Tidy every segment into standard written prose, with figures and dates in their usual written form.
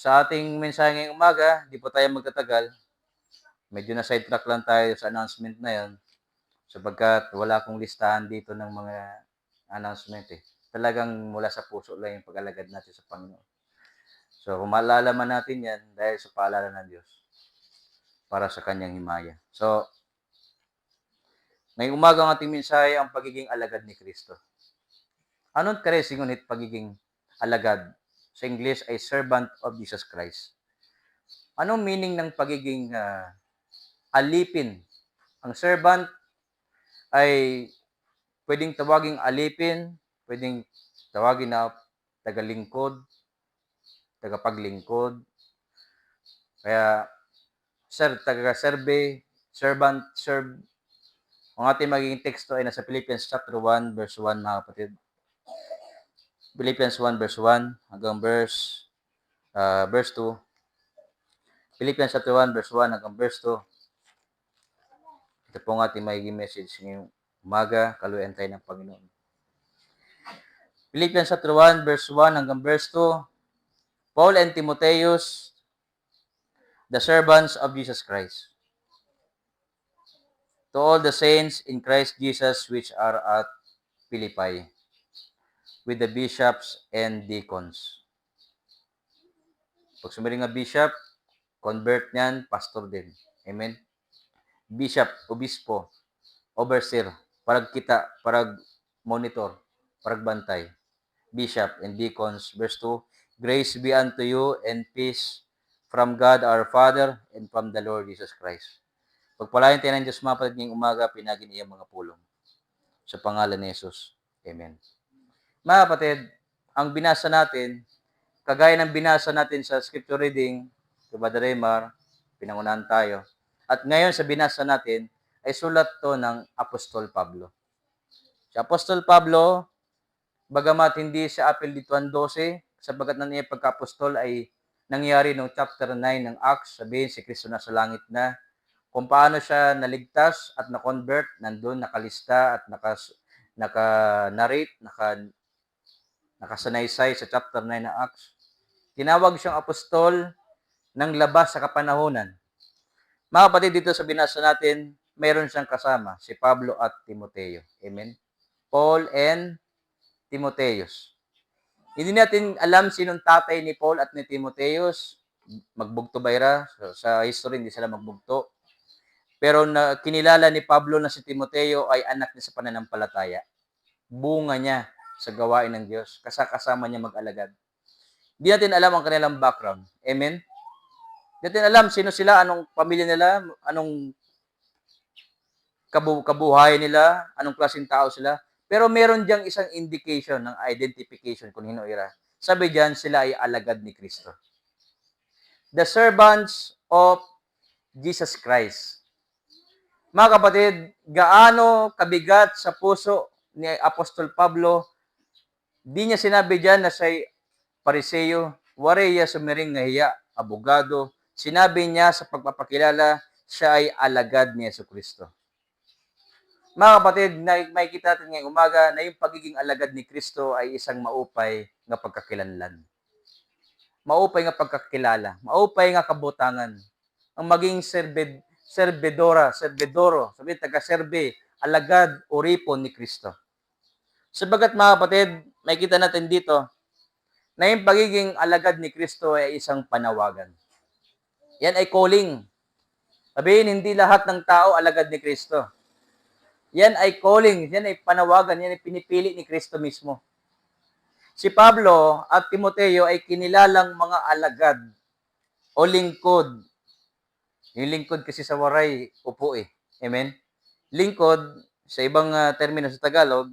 Sa ating mensahe ngayong umaga, di po tayo magtatagal. Medyo na sidetrack lang tayo sa announcement na yon sapagkat wala akong listahan dito ng mga announcement eh. Talagang mula sa puso lang yung pag-alagad natin sa Panginoon. So, kung maalala man natin yan dahil sa paalala ng Diyos para sa kanyang himaya. So, ngayong umaga ang ating mensahe ang pagiging alagad ni Kristo. Anong kares ngunit pagiging alagad? Sa English ay servant of Jesus Christ. Anong meaning ng pagiging alipin? Ang servant ay pwedeng tawaging alipin, pwedeng tawagin na tagalingkod, tagapaglingkod. Kaya, taga-serve, servant, serve. Ang ating magiging teksto ay nasa Philippians chapter 1, verse 1, mga kapatid. Philippians 1, verse 1 hanggang verse 2. Philippians chapter 1, verse 1 hanggang verse 2. Ito po ang ating magiging message ngayong umaga, kaluyan tayo ng Panginoon. Philippians chapter 1, verse 1 hanggang verse 2. Paul and Timotheus, the servants of Jesus Christ. To all the saints in Christ Jesus which are at Philippi, with the bishops and deacons. Pag sumaring nga bishop, convert niyan, pastor din. Amen? Bishop, obispo, overseer, parag kita, parag monitor, parag bantay. Bishop and deacons. Verse 2, grace be unto you and peace from God our Father and from the Lord Jesus Christ. Pagpalain tayo ng Diyos mga kapatid ngayong umaga, pinagin iyang mga pulong. Sa pangalan ni Jesus. Amen. Mga kapatid, ang binasa natin, kagaya ng binasa natin sa scripture reading, kay Brother Raymar, pinangunahan tayo. At ngayon sa binasa natin, ay sulat to ng Apostol Pablo. Si Apostol Pablo, bagamat hindi siya apelituan 12, sabagat na niya pagka-apostol ay nangyari noong chapter 9 ng Acts, sabihin si Kristo na sa langit na, kung paano siya naligtas at na-convert, nandun, nakalista at naka-narrate, nakasanaysay sa chapter 9 ng Acts. Tinawag siyang apostol ng labas sa kapanahunan. Mga kapatid, dito sa binasa natin, mayroon siyang kasama, si Pablo at Timoteo. Amen? Paul and Timotheus. Hindi natin alam sinong tatay ni Paul at ni Timotheus. Magbugto bayra. Sa history, hindi sila magbugto. Pero kinilala ni Pablo na si Timoteo ay anak niya sa pananampalataya. Bunga niya sa gawain ng Diyos. Kasama niya mag-alagad. Hindi natin alam ang kanilang background. Amen? Hindi natin alam sino sila, anong pamilya nila, anong kabuhayan nila, anong klaseng tao sila. Pero meron diyang isang indication ng identification kung hino ira. Sabi diyan, sila ay alagad ni Kristo. The servants of Jesus Christ. Mga kapatid, gaano kabigat sa puso ni Apostol Pablo, di niya sinabi diyan na siya'y Pariseo, wareya sumiring nga hiya, abogado. Sinabi niya sa pagpapakilala, siya ay alagad ni Jesucristo. Mga kapatid, makikita natin ngayong umaga na yung pagiging alagad ni Kristo ay isang maupay nga pagkakilanlan. Maupay nga pagkakilala, maupay nga kabutangan. Ang maging servidoro, sabi taga-serbe, alagad o ripon ni Kristo. Sabagat mga kapatid, makikita natin dito na yung pagiging alagad ni Kristo ay isang panawagan. Yan ay calling. Sabihin, hindi lahat ng tao alagad ni Kristo. Yan ay calling, yan ay panawagan, yan ay pinipili ni Kristo mismo. Si Pablo at Timoteo ay kinilalang mga alagad o lingkod. Yung lingkod kasi sa waray, upo eh. Amen? Lingkod, sa ibang termino sa Tagalog,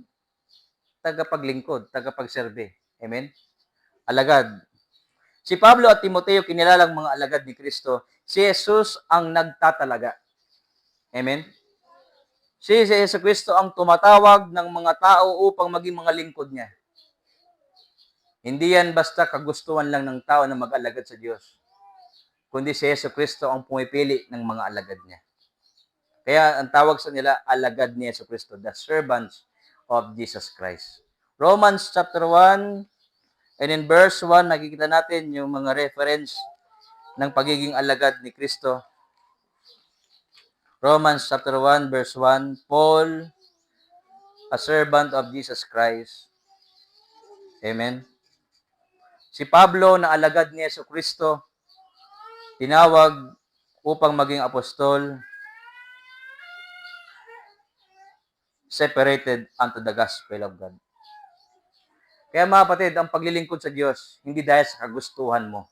tagapaglingkod, tagapagserbe. Amen? Alagad. Si Pablo at Timoteo kinilalang mga alagad ni Kristo. Si Jesus ang nagtatalaga. Amen? Si Yesu Kristo ang tumatawag ng mga tao upang maging mga lingkod niya. Hindi yan basta kagustuhan lang ng tao na mag-alagad sa Diyos. Kundi si Yesu Kristo ang pumipili ng mga alagad niya. Kaya ang tawag sa nila, alagad ni Yesu Kristo, the servants of Jesus Christ. Romans chapter 1, And in verse 1, nakikita natin yung mga reference ng pagiging alagad ni Kristo. Romans chapter 1, verse 1, Paul, a servant of Jesus Christ. Amen. Si Pablo na alagad ni Jesucristo, tinawag upang maging apostol, separated unto the gospel of God. Kaya mga kapatid, ang paglilingkod sa Diyos, hindi dahil sa kagustuhan mo.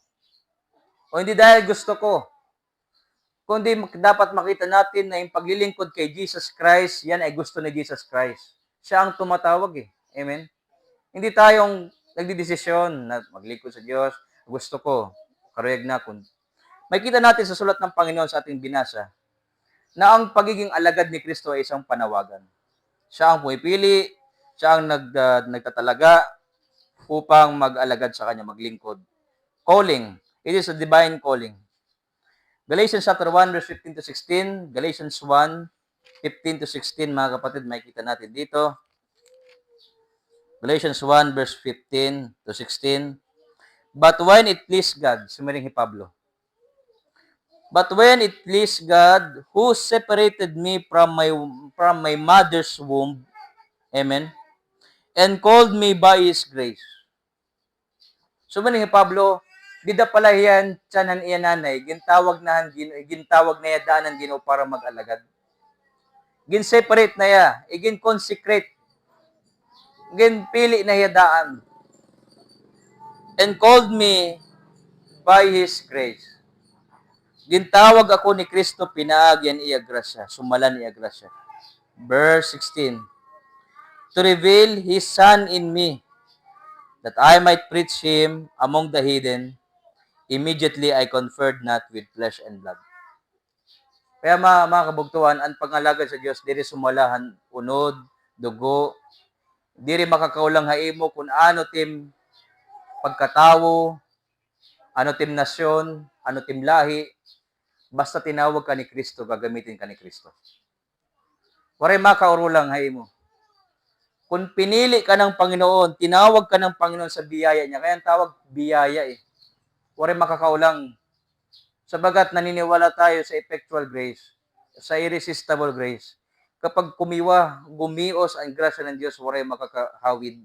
O hindi dahil gusto ko. Kundi dapat makita natin na yung paglilingkod kay Jesus Christ, yan ay gusto ni Jesus Christ. Siya ang tumatawag eh. Amen? Hindi tayong nagdidesisyon na maglingkod sa Diyos. Gusto ko. Karuyag na. Makikita natin sa sulat ng Panginoon sa ating binasa na ang pagiging alagad ni Kristo ay isang panawagan. Siya ang pumipili, siya ang nagtatalaga upang mag-alagad sa Kanya, maglingkod. Calling. It is a divine calling. Galatians chapter 1, verse 15 to 16. Galatians 1, 15 to 16, mga kapatid, makikita natin dito. Galatians 1, verse 15 to 16. But when it pleased God, sumiring si Pablo. But when it pleased God, who separated me from my mother's womb, amen, and called me by His grace. Sumiring si Pablo, di da pala yan, tiyanan iya nanay, gintawag na iya daanan Ginoo para mag-alagad. Gin-separate na iya, gin-consecrate, gin-pili na iya daan. And called me by His grace. Gintawag ako ni Kristo, pinaagyan iya grasya, sumalan iya grasya. Verse 16. To reveal His Son in me, that I might preach Him among the heathen, immediately I conferred not with flesh and blood. Kaya mga kabugtuhan, ang pangalagad sa Diyos, diri sumalahan, unod, dugo, diri makakaulang haimo kung ano tim pagkatawo, ano tim nasyon, ano tim lahi, basta tinawag ka ni Kristo, gagamitin ka ni Kristo. Waray makaurulang haimo. Kung pinili ka ng Panginoon, tinawag ka ng Panginoon sa biyaya niya, kaya ang tawag biyaya eh. Waray makakaulang. Sabagat naniniwala tayo sa effectual grace, sa irresistible grace. Kapag gumios ang grasya ng Diyos, waray makakahawid.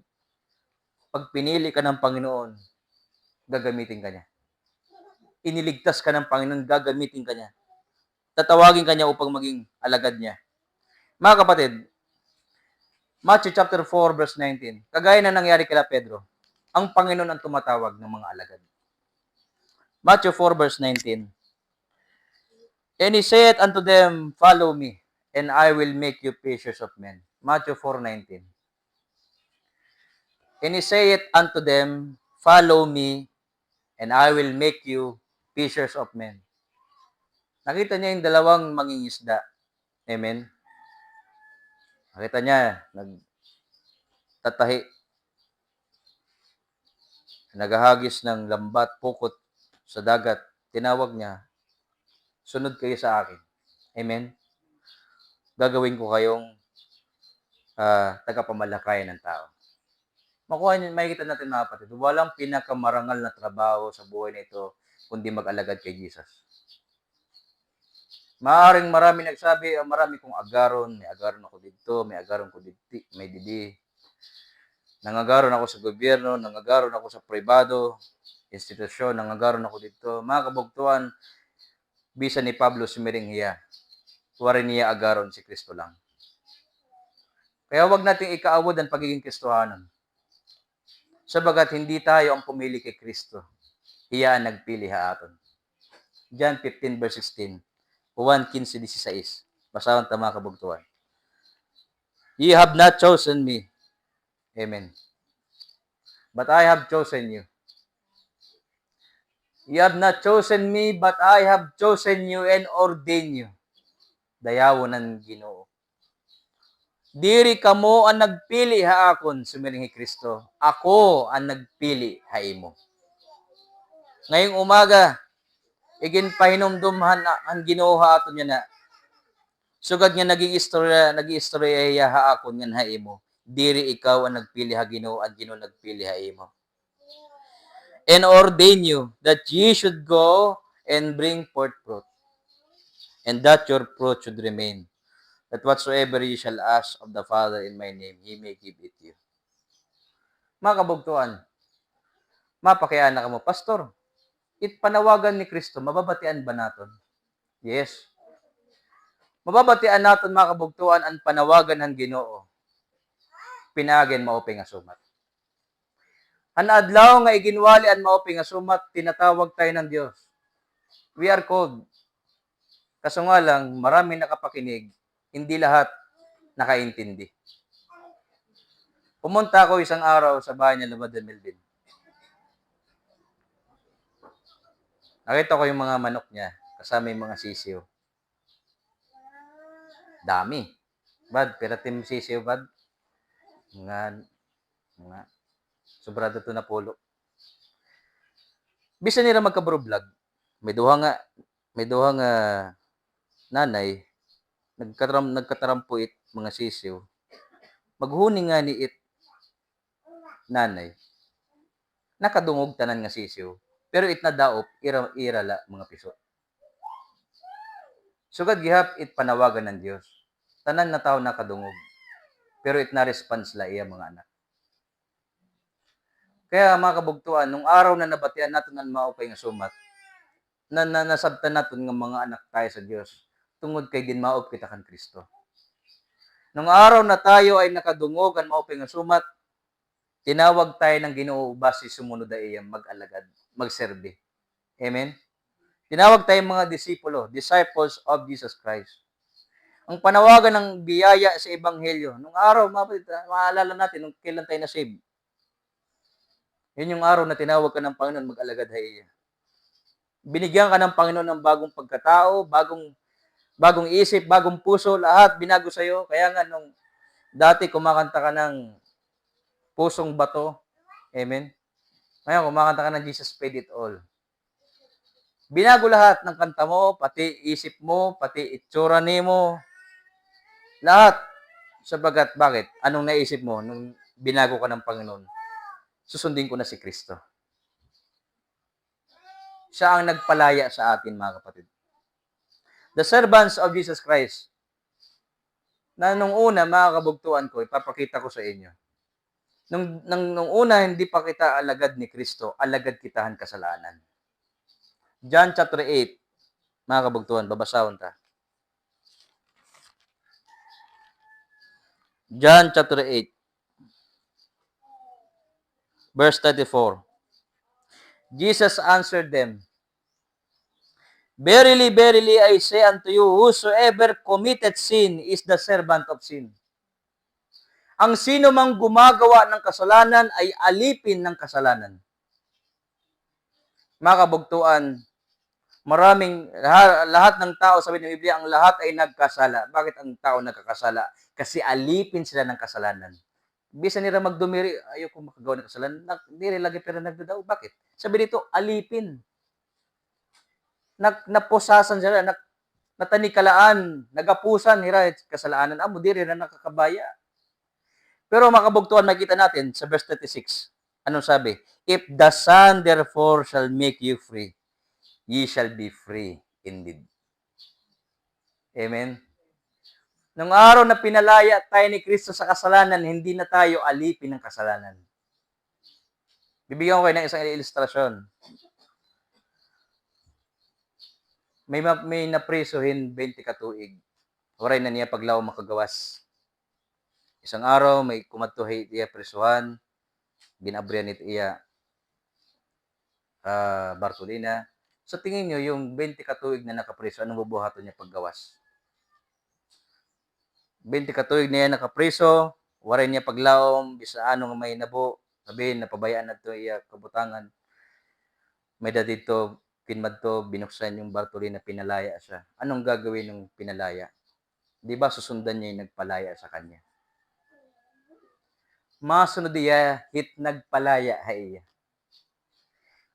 Pag pinili ka ng Panginoon, gagamitin ka niya. Iniligtas ka ng Panginoon, gagamitin ka niya. Tatawagin ka niya upang maging alagad niya. Mga kapatid, Matthew chapter 4, verse 19. Kagaya na nangyari kila Pedro, ang Panginoon ang tumatawag ng mga alagad. Matthew 4, verse 19. And He said unto them, follow me, and I will make you fishers of men. Matthew 4:19. And He said unto them, follow me, and I will make you fishers of men. Nakita niya yung dalawang mangingisda. Amen? Nakita niya, nagtatahi, naghahagis ng lambat, pukot sa dagat. Tinawag niya, sunod kayo sa akin. Amen? Gagawin ko kayong tagapamalakayan ng tao. Makikita natin mga kapatid, walang pinakamarangal na trabaho sa buhay na ito kundi mag-alagad kay Jesus. Maaring marami nagsabi, marami kong agaron, may agaron ako dito, may agaron ko dito, may didi. Nangagaron ako sa gobyerno, nangagaron ako sa pribado, institusyon, nangagaron ako dito. Mga kabugtuan, bisa ni Pablo sumiring hiya. Warin niya agaron si Kristo lang. Kaya wag nating ikaawod ang pagiging Kristohanan. Sabagat hindi tayo ang pumili kay Kristo. Hiya ang nagpili haaton. John 15 verse 16. Juan 15:16. Basahan ta mga kabugtuan. Ye have not chosen me. Amen. But I have chosen you. Ye have not chosen me, but I have chosen you and ordained you. Dayawon ng Ginoo. Diri kamo ang nagpili haakon, sumiring ni Kristo. Ako ang nagpili haimo. Ngayong umaga, iginpahinumdumhan ang Ginoo haaton niya na. Sugad nga nag-iistorya haakon nga haimo. Diri ikaw ang nagpili ha Ginoo, ang Ginoo nagpili haimo. and ordain you that ye should go and bring forth fruit, and that your fruit should remain, that whatsoever ye shall ask of the Father in my name, He may give it you. Mga kabugtuan, mapakiana ka mo, Pastor, panawagan ni Kristo, mababatian ba naton? Yes. Mababatian naton mga kabugtuan ang panawagan ng Ginoo. Pinagen maupay nga sumat. Ang adlaw nga iginwali ang maupay nga sumat, tinatawag tayo ng Dios. We are called. Kaso nga lang, marami nakapakinig, hindi lahat nakaintindi. Pumunta ako isang araw sa bahay ni Lumad Melvin. Nakita ko yung mga manok niya, kasama yung mga sisiw. Dami. Bad, piratim sisiw, bad. Mga sobrado to na pulo. Bisa nila magka-bro vlog. May duha nga nanay nagkatarampuit mga sisiw. Maghuni nga ni it nanay. Nakadungog tanan nga sisiw. Pero it na daop irala mga piso. Sugad gihap it panawagan ng Dios. Tanan na tao nakadungog. Pero it na response la iya mga anak. Kaya mga kabugtuan, nung araw na nabatian natin ang maupay nga sumat, nasabtan natin ng mga anak tayo sa Diyos, tungod kay ginmaop kita kan Kristo. Nung araw na tayo ay nakadungog ang maupay nga sumat, tinawag tayo ng Ginoo base sumunod na iyang mag-alagad, magserbi. Amen? Tinawag tayo mga disipulo, disciples of Jesus Christ. Ang panawagan ng biyaya sa Ebanghelyo, nung araw, maalala natin, nung kailan tayo na-save. Yun yung araw na tinawag ka ng Panginoon mag-alagad haiya. Binigyan ka ng Panginoon ng bagong pagkatao, bagong isip, bagong puso, lahat binago sa'yo. Kaya nga nung dati kumakanta ka ng pusong bato, amen? Ngayon kumakanta ka ng Jesus paid it all. Binago lahat ng kanta mo, pati isip mo, pati itsura mo, lahat. Sabagat bakit? Anong naisip mo nung binago ka ng Panginoon? Susundin ko na si Kristo. Siya ang nagpalaya sa atin, mga kapatid. The servants of Jesus Christ, na nung una, mga kabugtuan ko, ipapakita ko sa inyo. Nung una, hindi pa kita alagad ni Kristo, alagad kitahan kasalanan. John chapter 8, mga kabugtuan, babasahon ta. John chapter 8, verse 34. Jesus answered them, Verily, verily, I say unto you, whosoever committed sin is the servant of sin. Ang sino mang gumagawa ng kasalanan ay alipin ng kasalanan. Mga kabugtuan, lahat ng tao, sabi ng Biblia, ang lahat ay nagkasala. Bakit ang tao nagkakasala? Kasi alipin sila ng kasalanan. Bisa nila magdumiri, ayoko makagawa ng kasalanan. Diri lagi pero nagdadaw. Bakit? Sabi dito, alipin. Naposasan sila, natanikalaan, nagapusan, hira, kasalanan. Amo, diri na nakakabaya. Pero makabugtuan, makita natin sa verse 36. Anong sabi? If the Son therefore shall make you free, ye shall be free indeed. Amen? Nung araw na pinalaya tayo ni Kristo sa kasalanan, hindi na tayo alipin ng kasalanan. Bibigyan ko kayo ng isang ilustrasyon. May napresohin 20 katuig. Oray na niya paglaw makagawas. Isang araw, may kumatuhay iya presuhan, ginabriyan nito iya Bartolina. So tingin nyo, yung 20 katuig na nakapreso, anong bubuhaton niya paggawas? 20 katuig na yan nakapreso, waray niya paglaom, bisa anong may nabo, sabihin, napabayaan na ito iya kabutangan. May dito, kinmadto, binuksan yung Bartolina, pinalaya siya. Anong gagawin ng pinalaya? Di ba susundan niya yung nagpalaya sa kanya? Masunod iya, hit nagpalaya haiya.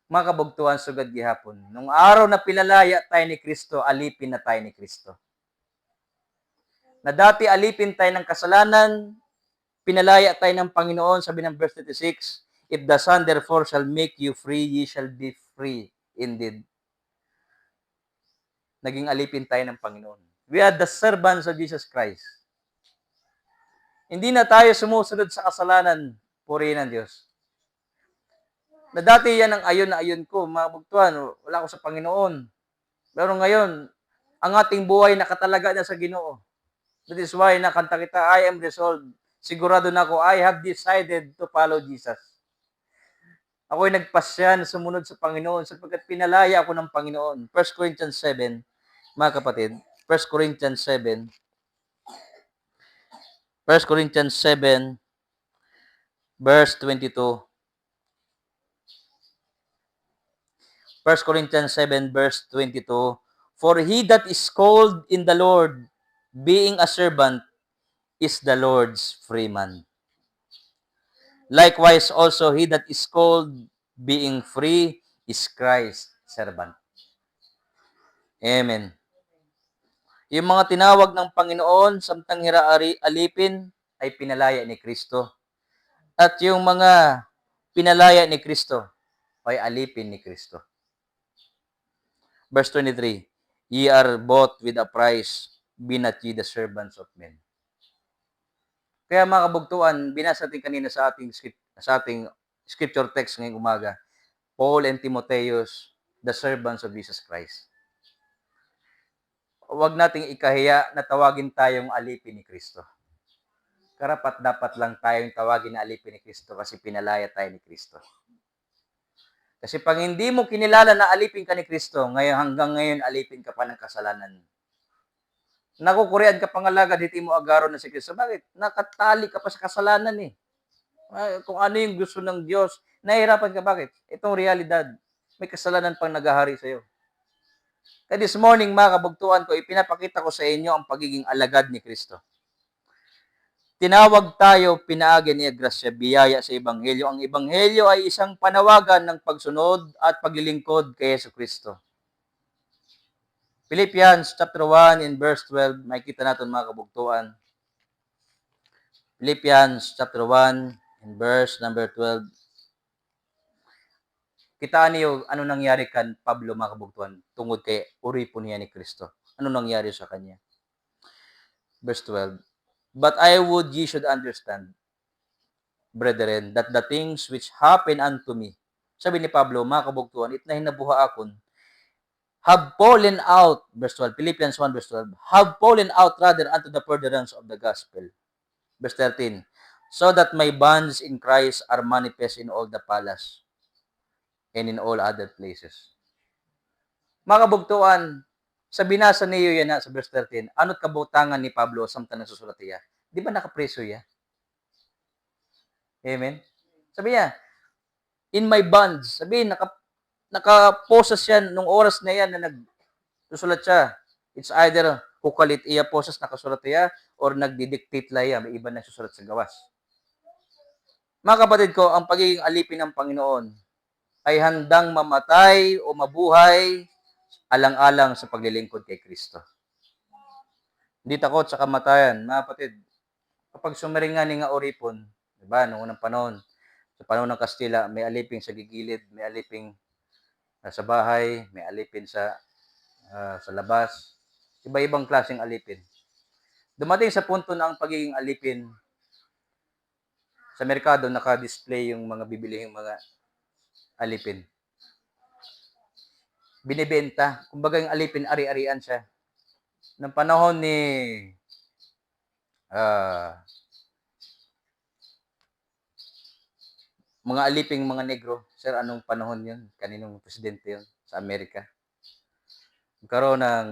Mga kabugtuan, sugad gihapon. Nung araw na pinalaya tayo ni Kristo, alipin na tayo ni Kristo. Na dati alipin tayo ng kasalanan, pinalaya tayo ng Panginoon, sabi ng verse 36, If the Son therefore shall make you free, ye shall be free indeed. Naging alipin tayo ng Panginoon. We are the servants of Jesus Christ. Hindi na tayo sumusunod sa kasalanan, purihin ng Diyos. Na dati yan ang ayon na ayon ko, mabugtuhan, wala ko sa Panginoon. Pero ngayon, ang ating buhay nakatalaga na sa Ginoo. That is why nakanta kita, I am resolved. Sigurado na ako, I have decided to follow Jesus. Ako'y nagpasya na sumunod sa Panginoon sapagkat pinalaya ako ng Panginoon. 1 Corinthians 7, mga kapatid, 1 Corinthians 7, 1 Corinthians 7, verse 22. 1 Corinthians 7, verse 22. For he that is called in the Lord, being a servant, is the Lord's freeman. Likewise also he that is called, being free, is Christ's servant. Amen. Yung mga tinawag ng Panginoon, samtang hiraari alipin, ay pinalaya ni Kristo. At yung mga pinalaya ni Kristo, ay alipin ni Kristo. Verse 23, ye are bought with a price, be not ye the servants of men. Kaya mga kabugtuan, binasa natin kanina sa ating scripture text ngayong umaga, Paul and Timotheus, the servants of Jesus Christ. Huwag nating ikahiya na tawagin tayong alipin ni Kristo. Karapat dapat lang tayong tawagin na alipin ni Kristo kasi pinalaya tayo ni Kristo. Kasi pag hindi mo kinilala na alipin ka ni Kristo, hanggang ngayon alipin ka pa ng kasalanan. Nakukurian ka pangalagad, hindi mo agaron na si Kristo. Bakit? Nakatali ka pa sa kasalanan eh. Kung ano yung gusto ng Diyos, nahihirapan ka. Bakit? Itong realidad. May kasalanan pang naghahari sa'yo. Kaya this morning, mga kabugtuan ko, ipinapakita ko sa inyo ang pagiging alagad ni Kristo. Tinawag tayo, pinaagi niya grasya, biyaya sa Ebanghelyo. Ang Ebanghelyo ay isang panawagan ng pagsunod at paglilingkod kay Yesu Kristo. Philippians chapter 1 in verse 12, makikita natin mga kabugtuan. Philippians chapter 1 in verse number 12. Kitaan niyo ano nangyari kan Pablo mga kabugtuan tungod kay uripon niya ni Kristo. Ano nangyari sa kanya? Verse 12. But I would ye should understand, brethren, that the things which happen unto me, sabi ni Pablo, mga kabugtuan, it na hinabuha akon, have fallen out, verse 12, Philippians 1, verse 12, have fallen out rather unto the furtherance of the gospel. Verse 13, so that my bonds in Christ are manifest in all the palace and in all other places. Mga kabugtuan, sa binasa niyo yan sa verse 13, ano't kabutangan ni Pablo samtang nasusulat niya? Di ba nakapreso ya? Amen? Sabi niya, in my bonds, sabi nakaposas yan nung oras na yan na nagsusulat siya. It's either hukalit iya posas nakasulat iya or nagdidictate la iya, may iba na susulat sa gawas. Mga kapatid ko, ang pagiging alipin ng Panginoon ay handang mamatay o mabuhay alang-alang sa paglilingkod kay Kristo. Hindi takot sa kamatayan, mga kapatid. Kapag sumaringan nga oripon, diba, noong unang panahon, sa panahon ng Kastila, may alipin sa gigilid, may alipin sa bahay, may alipin sa labas. Iba-ibang klaseng alipin. Dumating sa punto na ang pagiging alipin sa merkado, naka-display yung mga bibilihing mga alipin. Binibenta. Kumbaga yung alipin, ari-arian siya. Ng panahon ni mga aliping mga negro. Sir, anong panahon yun? Kaninong presidente yun sa Amerika? Magkaroon ng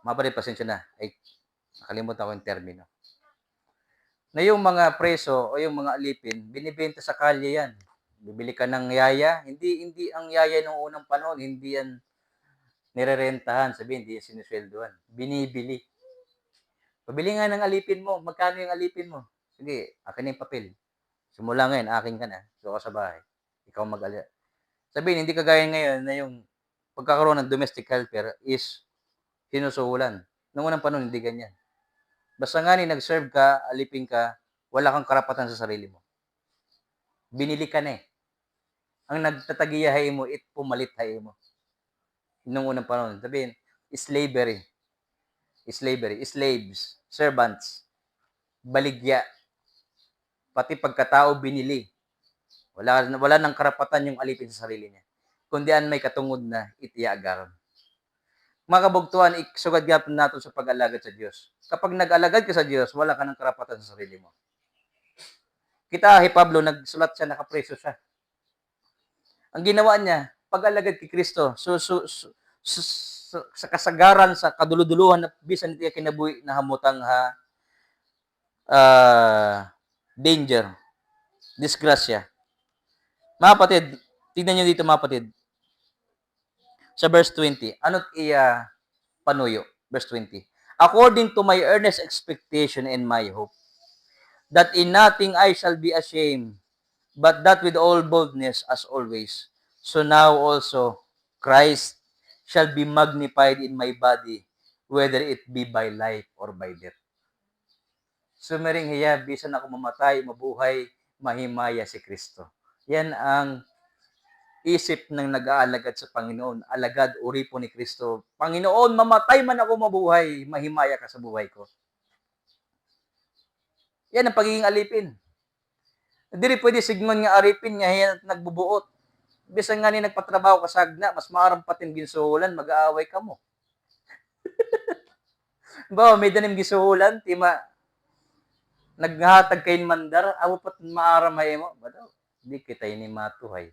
mapalit pasensya na. Ay, nakalimutan ko yung termino. Na yung mga preso o yung mga alipin, binibenta sa kalye yan. Bibili ka ng yaya. Hindi ang yaya nung unang panahon, hindi yan nirerentahan. Sabihin, hindi yan sinusweldohan. Binibili. Pabili nga ng alipin mo. Magkano yung alipin mo? Sige, akin yung papel. Simula ngayon, akin ka na. So ka sa bahay. Ikaw mag-alipin. Sabihin, hindi kagaya ngayon na yung pagkakaroon ng domestic helper is sinusuhulan. Noong unang panahon, hindi ganyan. Basta nga ni nag-serve ka, alipin ka, wala kang karapatan sa sarili mo. Binili ka na eh. Ang nagtatagiyahay mo, it pumalit-hay mo. Nung unang panahon, sabihin, slavery. Slaves, servants, baligya, pati pagkatao binili. Wala nang karapatan yung alipin sa sarili niya. Kundi an may katungod na itiagaron. Mga kabugtuan, isugad gyapon nato sa pag-alagad sa Dios. Kapag nag-alagad ka sa Dios, wala ka ng karapatan sa sarili mo. Kita, Pablo, nagsulat siya, nakapreso siya. Ang ginawa niya, pag-alagad kay Kristo, sa kasagaran, sa kaduluduluhan na bisan tiya kinabuhi na hamutang danger, disgrasya. Mga patid, tignan nyo dito mga patid. Sa verse 20, ano't iya panuyo? Verse 20. According to my earnest expectation and my hope, that in nothing I shall be ashamed, but that with all boldness as always. So now also Christ shall be magnified in my body, whether it be by life or by death. Sumaring hiya, bisan ako mamatay, mabuhay, mahimaya si Kristo. Yan ang isip ng nag-aalagad sa Panginoon. Alagad, uri po ni Kristo. Panginoon, mamatay man ako, mabuhay, mahimaya ka sa buhay ko. Yan ang pagiging alipin. Dili pwede sigmon nga aripin nga yan nagbubuot. Bisan nga ni nagpatrabaho ka sagna, mas maaram patin ginsuhulan, mag-aaway ka mo. Ba, may danim gisuhulan, tima naghatag kay mandar, awo pat maaram hay mo. Ba daw, di kita ini matuhay.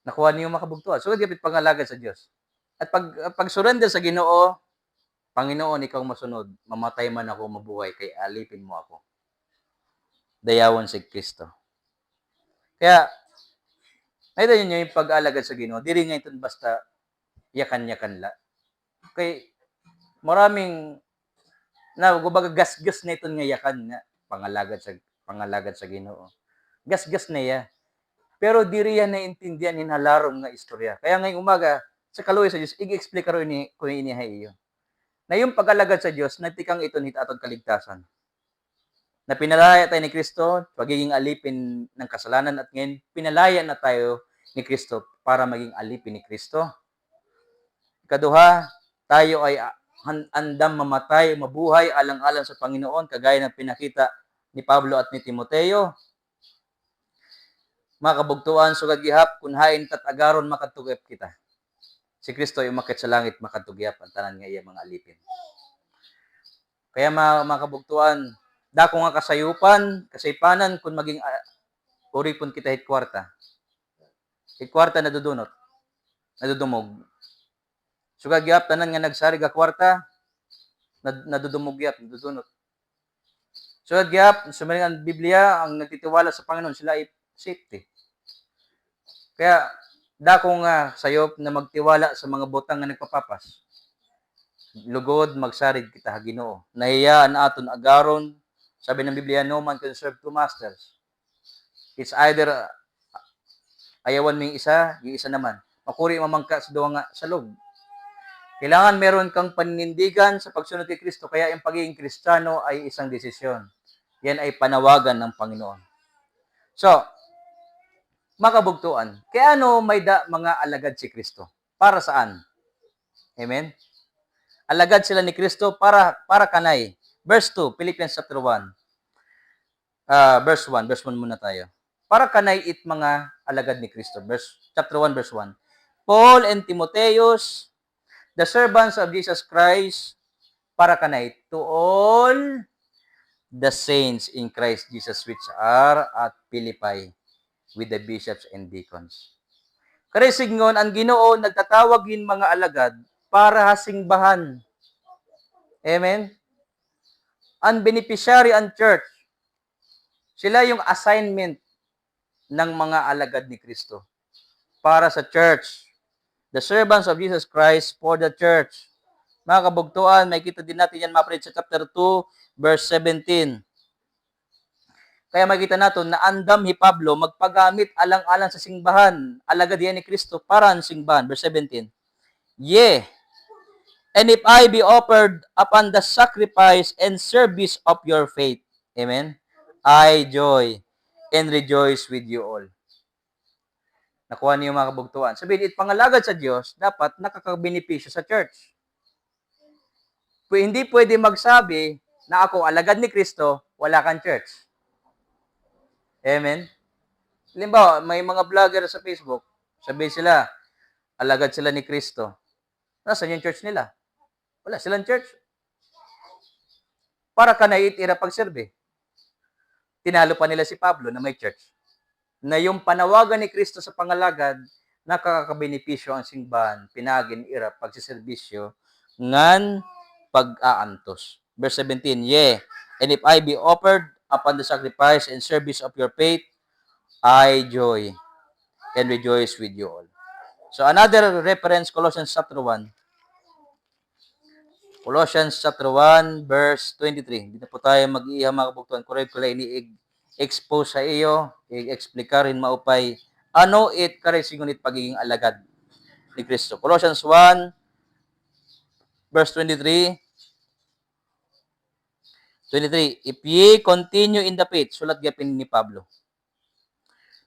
Nakuha niyo makabugtuan. So, gapit pangalagad sa Dios. At pag surrender sa Ginoo, Panginoon, ikaw masunod, mamatay man ako, mabuhay, kay alipin mo ako. Dayawan si Kristo. Kaya, ito yun yung pag-alagad sa Ginoo. Diri nga ito basta yakan-yakan la. Okay, maraming gubaga gas-gas na ito nga yakan nga pangalagad sa Ginoo. Gas-gas na ya. Pero diri yan naintindihan hinalarong nga istorya. Kaya ngayong umaga, sa kaluoy sa Dios, i-explain karo ini kung inihay iyo. Na yung pag-alagad sa Dios, nagtikang ito ni atong kaligtasan. Na pinalaya tayo ni Kristo, pagiging alipin ng kasalanan at ngayon, pinalaya na tayo ni Kristo para maging alipin ni Kristo. Ikaduha, tayo ay andam mamatay, mabuhay, alang-alang sa Panginoon, kagaya ng pinakita ni Pablo at ni Timoteo. Mga kabugtuan, sugad gihap, kun hain tat agaron makatugap kita. Si Kristo ay umakyat sa langit, makatugyap ang tanan nga iya mga alipin. Kaya mga kabugtuan, dako nga kasaypanan, kung maging uripon kita hitkwarta. Hitkwarta nadudumog. Sugad gyap tanan nga nagsari ga kwarta, nadudumog gyap, nadudunot. Sugad gyap, sumaring ang Biblia, ang nagtitiwala sa Panginoon, sila ay safety. Kaya dako nga sayop na magtiwala sa mga butang nga nagpapapas. Lugod magsarig kita ha Ginoo. Nahiyaan aton agaron. Sabi ng Biblia, no man can serve two masters. It's either ayawan mo yung isa naman. Makuri mamangka sa duwa nga salog. Kailangan meron kang paninindigan sa pagsunod kay Kristo. Kaya yung pagiging Kristiyano ay isang desisyon. Yan ay panawagan ng Panginoon. So, makabugtuan. Kaya ano may mga alagad si Kristo? Para saan? Amen? Alagad sila ni Kristo para kanay. Verse 2, Philippians chapter 1. Verse 1 muna tayo. Para kanay it mga alagad ni Kristo. Chapter 1, verse 1. Paul and Timotheus, the servants of Jesus Christ, para kanay to all the saints in Christ Jesus which are at Philippi with the bishops and deacons. Karisignon, ang Ginoo nagtatawagin mga alagad para hasingbahan. Amen? Ang beneficiary ang church. Sila yung assignment ng mga alagad ni Kristo para sa church. The servants of Jesus Christ for the church. Mga kabugtuan, may kita din natin yan mapalit sa chapter 2, verse 17. Kaya makita natin na andam hi Pablo magpagamit alang-alang sa singbahan. Alagad yan ni Kristo para ang singbahan. Verse 17. And if I be offered upon the sacrifice and service of your faith, amen, I joy and rejoice with you all. Nakuha niyo mga kabugtuan. Sabihin, pangalagad sa Diyos, dapat nakakabenepisyo sa church. Hindi pwede magsabi na ako alagad ni Kristo, wala kang church. Amen? Halimbawa, may mga vlogger sa Facebook, sabihin sila, alagad sila ni Kristo. Nasaan yung church nila? Wala silang church. Para ka naiitira pagserbe. Tinalo pa nila si Pablo na may church. Na yung panawagan ni Kristo sa pangalagad, nakakabenepisyo ang simbahan, pinagin, ira, pagsiservisyo, ngan pag-aantos. Verse 17, Yea, and if I be offered upon the sacrifice and service of your faith, I joy and rejoice with you all. So another reference, Colossians chapter 1. Colossians chapter 1, verse 23. Dito po tayo mag-iiha mga kabuktuan. Correct ko lang ini-expose sa iyo, i-explica rin maupay, ano it karesingunit pagiging alagad ni Kristo. Colossians 1, verse 23. 23. If ye continue in the faith, sulat gapin ni Pablo,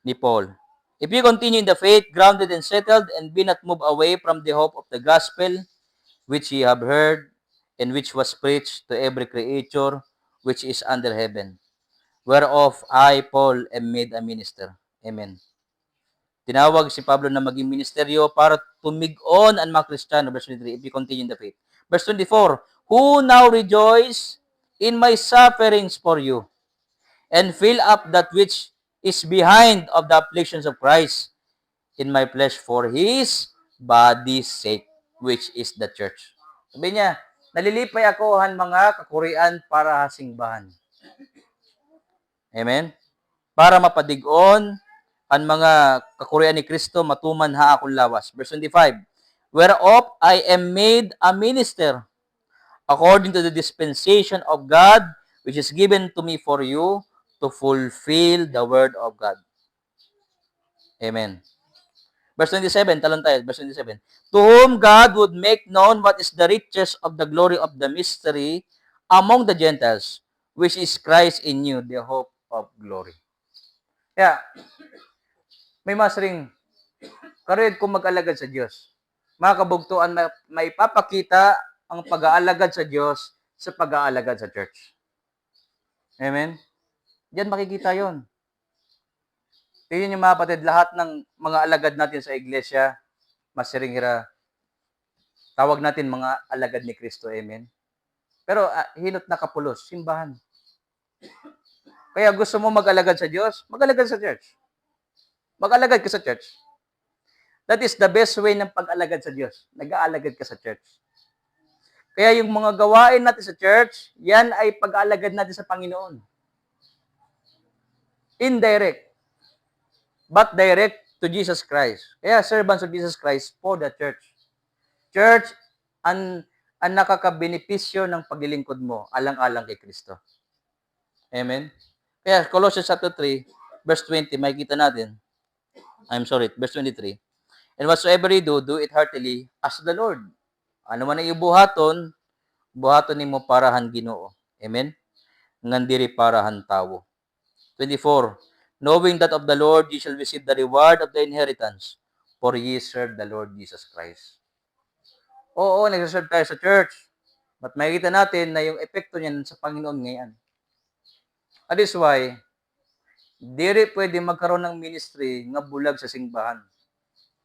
ni Paul. If ye continue in the faith, grounded and settled, and be not moved away from the hope of the gospel, which ye have heard, and which was preached to every creature which is under heaven, whereof I, Paul, am made a minister. Amen. Tinawag si Pablo na maging ministeryo para tumig-on ang mga Kristiyano. Verse 23, if you continue in the faith. Verse 24, who now rejoice in my sufferings for you, and fill up that which is behind of the afflictions of Christ in my flesh for His body's sake, which is the church. Sabi niya, nalilipay ako han mga kakurian para hasingbahan. Amen? Para mapadigon ang mga kakurian ni Kristo, matuman ha akong lawas. Verse 25, whereof I am made a minister according to the dispensation of God, which is given to me for you to fulfill the word of God. Amen. Verse 27, talon tayo, verse 27. To whom God would make known what is the riches of the glory of the mystery among the Gentiles, which is Christ in you, the hope of glory. Kaya, may masring, karoon kung mag-alagad sa Diyos. Mga kabugtuan, may papakita ang pag-aalagad sa Diyos sa pag-aalagad sa church. Amen? Diyan makikita yon. Tingnan niyo mga kapatid, lahat ng mga alagad natin sa iglesia, masiringira, tawag natin mga alagad ni Kristo. Amen? Pero hinot na kapulos, simbahan. Kaya gusto mo mag-alagad sa Diyos, mag-alagad sa church. Mag-alagad ka sa church. That is the best way ng pag-alagad sa Diyos. Nag-aalagad ka sa church. Kaya yung mga gawain natin sa church, yan ay pag-aalagad natin sa Panginoon. Indirect. But direct to Jesus Christ. Kaya servants of Jesus Christ for the church. Church, ang nakakabenepisyo ng paglilingkod mo, alang-alang kay Kristo. Amen? Kaya Colossians chapter 3, verse 20, makikita natin. Verse 23. And whatsoever you do, do it heartily as the Lord. Ano man ang ibuhaton, buhaton nimo parahan Ginoo. Amen? Ngandiri parahan tawo. 24. Knowing that of the Lord ye shall receive the reward of the inheritance, for ye serve the Lord Jesus Christ. Oo, nagsaserve tayo sa church. But makikita natin na yung epekto niyan sa Panginoon ngayon. That is why, diri pwede magkaroon ng ministry nga bulag sa simbahan.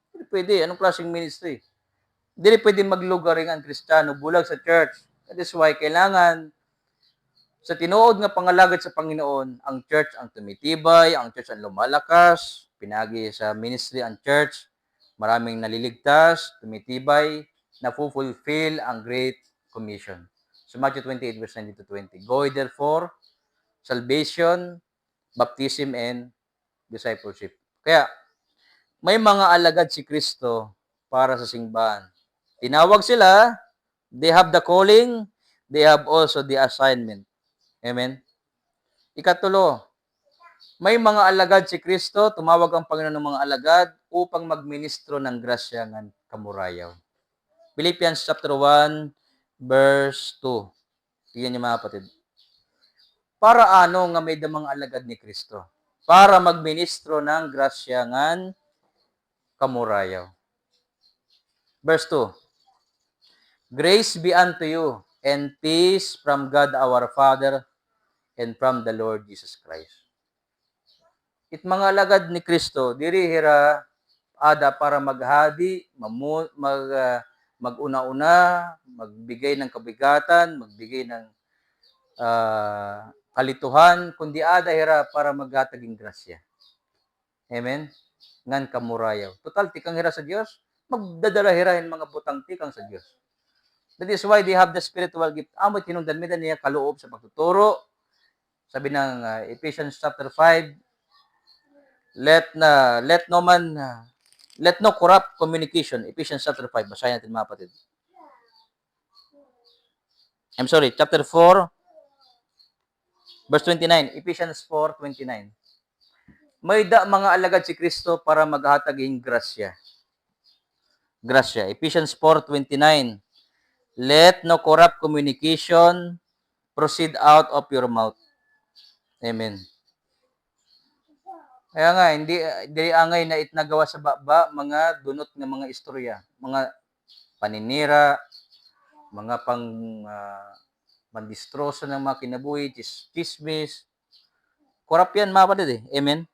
Diri pwede. Anong klaseng ministry? Diri pwede maglugaring ang Kristiyano bulag sa church. That is why, kailangan sa tinuod nga pangalagad sa Panginoon, ang church ang tumitibay, ang church ang lumalakas, pinagi sa ministry ang church, maraming naliligtas, tumitibay, na-fulfill ang Great Commission. So Matthew 28, verse 19 to 20. Go therefore, salvation, baptism, and discipleship. Kaya, may mga alagad si Kristo para sa simbahan. Tinawag sila, they have the calling, they have also the assignment. Amen? Ikatulo, may mga alagad si Kristo, tumawag ang Panginoon ng mga alagad upang magministro ng grasya ng kamurayaw. Philippians chapter 1, verse 2. Tingnan niyo mga kapatid. Para ano nga may damang alagad ni Kristo? Para magministro ng grasya ngan kamurayaw. Verse 2. Grace be unto you, and peace from God our Father, and from the Lord Jesus Christ. It mga alagad ni Kristo, diri hira ada para maghadi, maguna-una, magbigay ng kabigatan, magbigay ng kalituhan, kundi ada hira para maghataging grasya. Amen? Ngan kamurayaw. Total, tikang hira sa Diyos, magdadala hirahin mga butang tikang sa Diyos. That is why they have the spiritual gift. Amo tinungdan mi niya kaloob sa pagtuturo. Sabi ng Ephesians chapter 5, let no corrupt communication. Ephesians chapter 5, basahin natin mga kapatid. I'm sorry, chapter 4, verse 29. Ephesians 4:29. May mga alagad si Kristo para maghataging grasya. Grasya. Ephesians 4:29. Let no corrupt communication proceed out of your mouth. Amen. Kaya nga, hindi angay na itnagawa sa baba, mga dunot ng mga istorya, mga paninira, mga mandistroso ng mga kinabuhi, chismis. Korap yan, mga kapatid eh. Amen.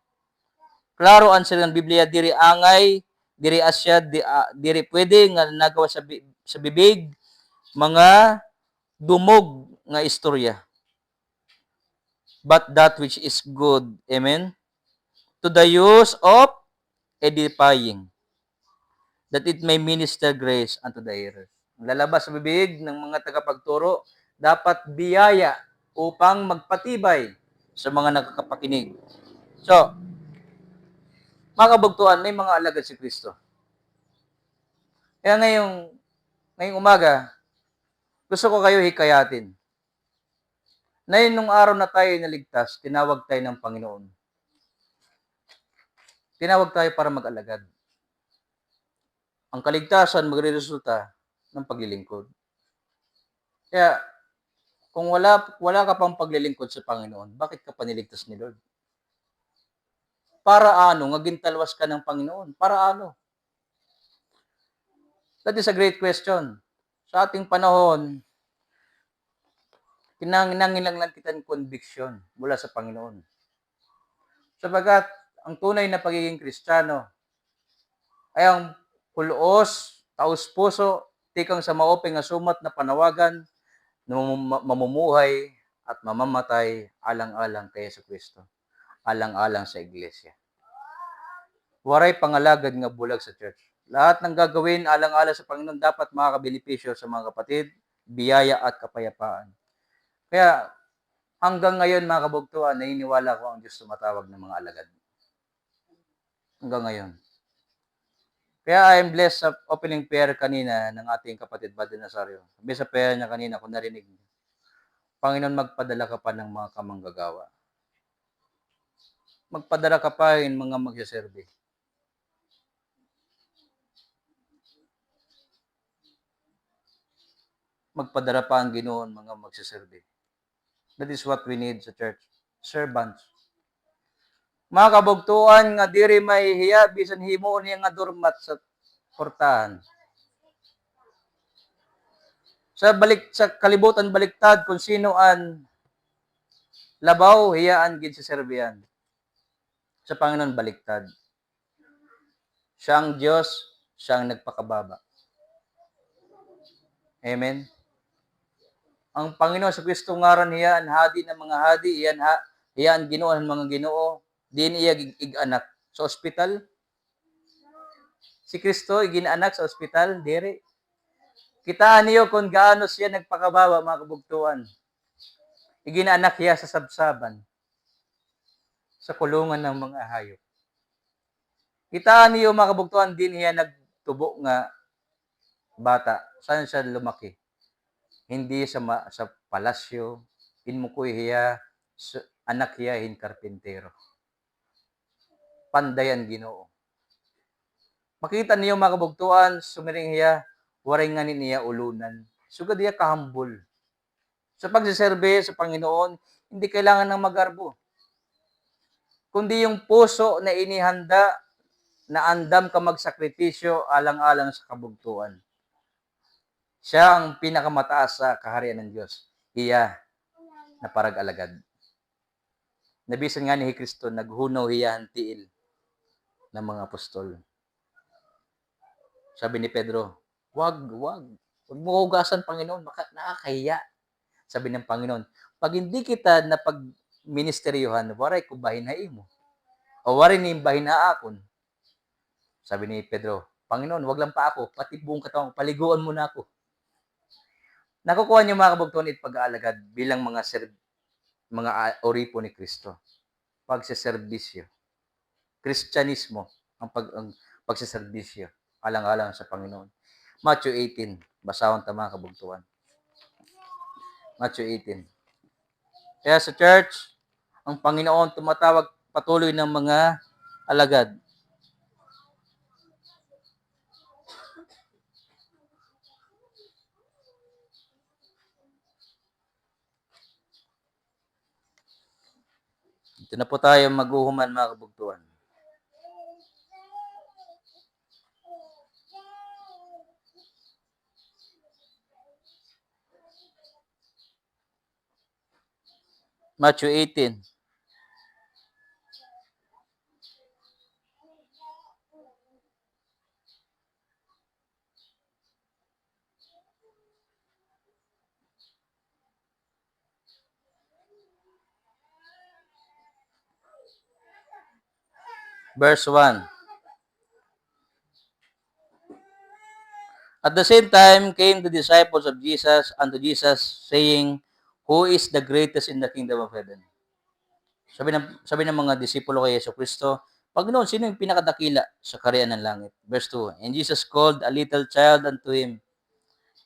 Klaro ang sila ng Biblia, diri angay, diri asya, diri pwede nga nagawa sa bibig, mga dumog nga istorya. But that which is good, amen, to the use of edifying, that it may minister grace unto the hearers. Lalabas sa bibig ng mga tagapagturo, dapat biyaya upang magpatibay sa mga nakakapakinig. So, mga kabugtuan, may mga alagad si Kristo. Kaya ngayong umaga, gusto ko kayo hikayatin. Na nung araw na tayo naligtas, tinawag tayo ng Panginoon. Tinawag tayo para mag-alagad. Ang kaligtasan magre-resulta ng paglilingkod. Kaya, kung wala ka pang paglilingkod sa Panginoon, bakit ka paniligtas ni Lord? Para ano? Ngagintalwas ka ng Panginoon. Para ano? That is a great question. Sa ating panahon, kinangilangan kita ng conviction mula sa Panginoon. Sabagat, ang tunay na pagiging Kristiyano ay ang pulos, taus-puso, tikang sa maopeng nga sumat na panawagan na mamumuhay at mamamatay alang-alang kay Jesucristo, alang-alang sa iglesia. Waray pangalagad nga bulag sa church. Lahat ng gagawin alang-alang sa Panginoon dapat makakabenepisyo sa mga kapatid, biyaya at kapayapaan. Kaya hanggang ngayon mga kabugtuan, naniniwala ko ang Diyos tumatawag ng mga alagad. Hanggang ngayon. Kaya I am blessed sa opening prayer kanina ng ating kapatid Brother Nazario. Sabi sa prayer niya kanina, kung narinig niyo, Panginoon, magpadala ka pa ng mga kamanggagawa. Magpadala ka pa ng mga magsaserve. Magpadala pa ang Ginoon mga magsaserve. That is what we need sa church. Servants. Mga kabugtuan nga diri may hiya bisan himo niya nga durmat sa portahan. Sa kalibutan baliktad kung sino an labaw hiyaan gid sa serbiyan. Sa Panginoon baliktad. Siya ang Diyos, siya ang nagpakababa. Amen. Ang Panginoon sa Kristo ngaran hiyaan hadi ng mga hadi, hiyaan Ginoo ng mga Ginoo, din iya ig-anak sa ospital. Si Kristo iginanak sa ospital, diri. Kitaan niyo kung gaano siya nagpakababa, mga kabugtuan. Iginanak siya sa sabsaban, sa kulungan ng mga hayop. Kitaan niyo, mga kabugtuan, din siya nagtubo nga bata. Saan siya lumaki? Hindi sa palasyo, inmukoy hiya, anak hiya hin karpintero. Pandayan Ginoo. Makita niyo mga kabugtuan, sumiring hiya, waray nga niya ulunan. Sugad diya kahambol. Sa pagsiserbe sa Panginoon, hindi kailangan ng magarbo. Kundi yung puso na inihanda na andam ka magsakripisyo alang-alang sa kabugtuan. Siya ang pinakamataas sa kaharian ng Diyos. Iya na parag-alagad. Nabisan nga ni Kristo, naghunaw hiya ang tiil ng mga apostol. Sabi ni Pedro, wag mo hugasan, Panginoon, baka nakakahiya. Sabi ng Panginoon, pag hindi kita na pag-ministeryohan, waray ko bahinain mo. O waray ni bahinaakon. Sabi ni Pedro, Panginoon, wag lang pa ako, pati buong katawan, paliguan mo na ako. Nakukuha niyo mga kabugtuan at pag-aalagad bilang mga oripo ni Kristo. Pagseserbisyo. Kristyanismo ang pagseserbisyo alang-alang sa Panginoon. Matthew 18, basahon ta mga kabugtuan. Matthew 18. Kaya sa church, ang Panginoon tumatawag patuloy ng mga alagad. Ito na po tayo mag-uhuman mga kabugtuan. Matthew 18. Verse 1. At the same time came the disciples of Jesus unto Jesus, saying, Who is the greatest in the kingdom of heaven? Sabi ng mga disipulo kay Yesu Kristo, Panginoon, sino yung pinakadakila sa kaharian ng langit? Verse 2, And Jesus called a little child unto him,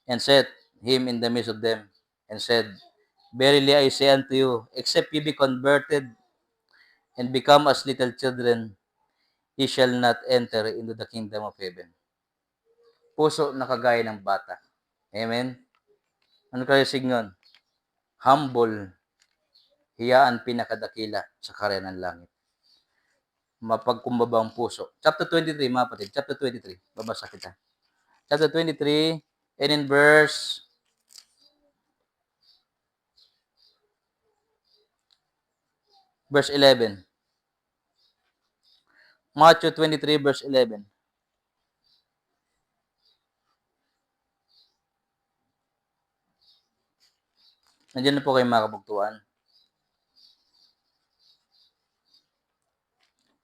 and set him in the midst of them, and said, Verily I say unto you, except ye be converted, and become as little children, ye shall not enter into the kingdom of heaven. Puso na kagaya ng bata. Amen? Ano kayo signon? Humble, hiyaan pinakadakila sa kaharian ng langit. Mapagkumbaba ang puso. Chapter 23, mga kapatid. Chapter 23. Babasa kita. Chapter 23, and in verse 11. Matthew 23, verse 11. Nandiyan na po kayo mga kabugtuan.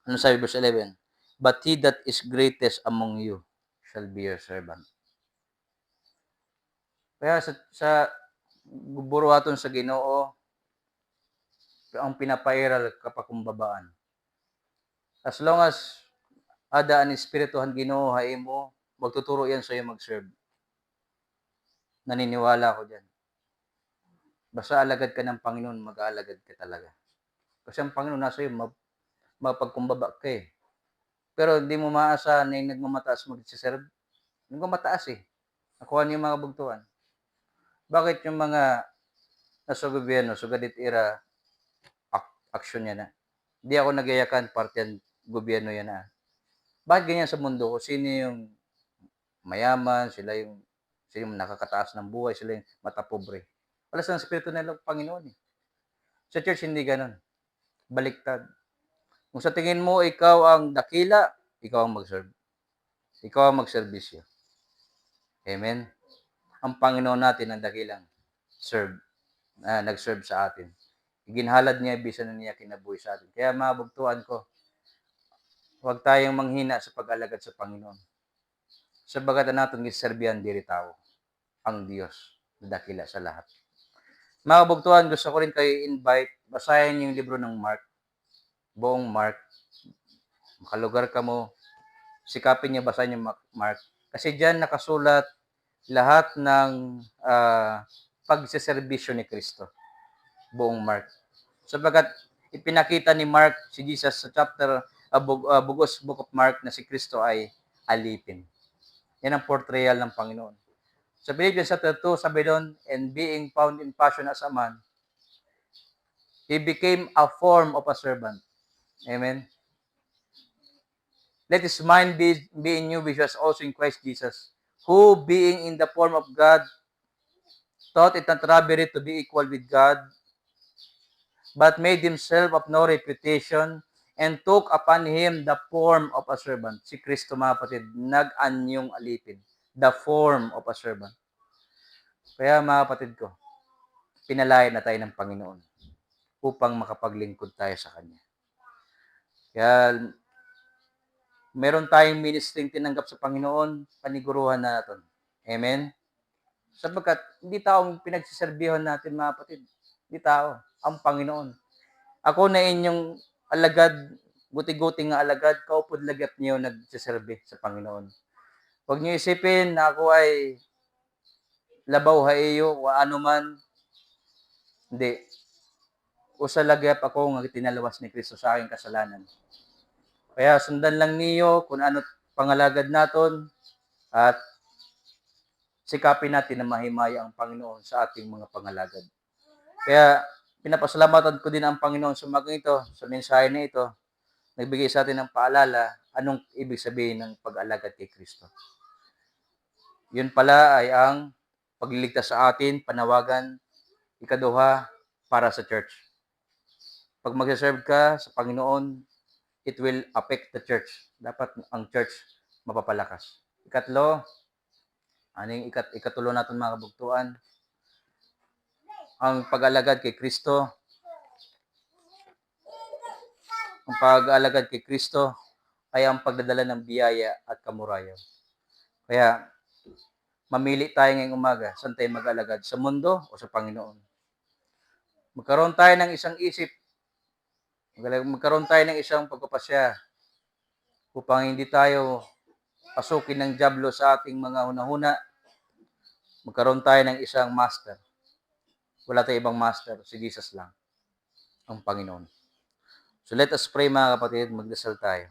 Ano sabi verse 11? But he that is greatest among you shall be your servant. Kaya sa buruhaton sa Ginoo, ang pinapairal kapakumbabaan. As long as ada ang espirituhan Ginoo hay mo, magtuturo yan sa iyo mag-serve. Naniniwala ako diyan. Basta alagad ka ng Panginoon, mag-aalagad ka talaga. Kasi ang Panginoon nasa iyo, mapagkumbaba ka eh. Pero hindi mo maasa na yung nagmamataas mag-serve. Nagmamataas eh. Nakuha niyo yung mga kabugtuan. Bakit yung mga nasa gobyerno, sugadit era, aksyon yan na? Hindi ako nagayakan, parte ng gobyerno yan na. Bakit ganyan sa mundo? Sino yung mayaman, sila yung nakakataas ng buhay, sila yung matapobre. Wala sa espiritu ng Panginoon eh. Sa church, hindi ganun. Baliktad. Kung sa tingin mo, ikaw ang dakila, ikaw ang mag-serve. Ikaw ang mag-servisyo. Amen? Ang Panginoon natin ang dakilang nag-serve sa atin. Iginhalad niya, bisan na niya kinabuhi sa atin. Kaya mga bugtuan ko, huwag tayong manghina sa pag-alagad sa Panginoon. Sabagat natin giserbihan diri tao, ang Diyos, na dakila sa lahat. Mga kabugtuan, gusto ko rin kayo invite, basahin yung libro ng Mark, buong Mark. Makalugar ka mo, sikapin niya basahin yung Mark. Kasi diyan nakasulat lahat ng pagseserbisyo ni Kristo. Buong Mark. Sabagat ipinakita ni Mark si Jesus sa chapter Book of Mark na si Kristo ay alipin. Yan ang portrayal ng Panginoon. Sa Philippians chapter 2, sabi doon, and being found in fashion as a man, he became a form of a servant. Amen. Let his mind be in you, which was also in Christ Jesus, who, being in the form of God, thought it not robbery to be equal with God, but made himself of no reputation, and took upon him the form of a servant. Si Kristo, mga kapatid, nag-anyong alipin. The form of a servant. Kaya, mga kapatid ko, pinalaya na tayo ng Panginoon upang makapaglingkod tayo sa Kanya. Kaya, meron tayong ministering tinanggap sa Panginoon, paniguruhan natin. Amen? Sapagkat hindi taong pinagsiserbihan natin, mga kapatid. Hindi tao. Ang Panginoon. Ako na inyong alagad, guti-guti nga alagad, kaupod lagat niyo nagsiserbi sa Panginoon. Huwag niyo isipin na ako ay labaw haiyo o ano man. Hindi. Usa lagyap ako nga tinalawas ni Kristo sa aking kasalanan. Kaya sundan lang niyo kung ano pangalagad naton at sikapin natin na mahimaya ang Panginoon sa ating mga pangalagad. Kaya pinapasalamatan ko din ang Panginoon sa umagang ito, sa mensahe na ito, nagbigay sa atin ng paalala anong ibig sabihin ng pag-alagad kay Kristo. Yun pala ay ang pagliligtas sa atin, panawagan, ikaduha, para sa church. Pag mag-serve ka sa Panginoon, it will affect the church. Dapat ang church mapapalakas. Ikatlo, ikatulo natin mga kabugtuan, ang pag-alagad kay Kristo. Ang pag-alagad kay Kristo ay ang pagdadala ng biyaya at kamurayo. Kaya, mamili tayo ngayong umaga, saan tayo mag-alagad? Sa mundo o sa Panginoon? Magkaroon tayo ng isang isip, magkaroon tayo ng isang pagpapasya upang hindi tayo pasukin ng dyablo sa ating mga hunahuna. Magkaroon tayo ng isang master. Wala tayong ibang master, si Jesus lang, ang Panginoon. So let us pray, mga kapatid, magdasal tayo.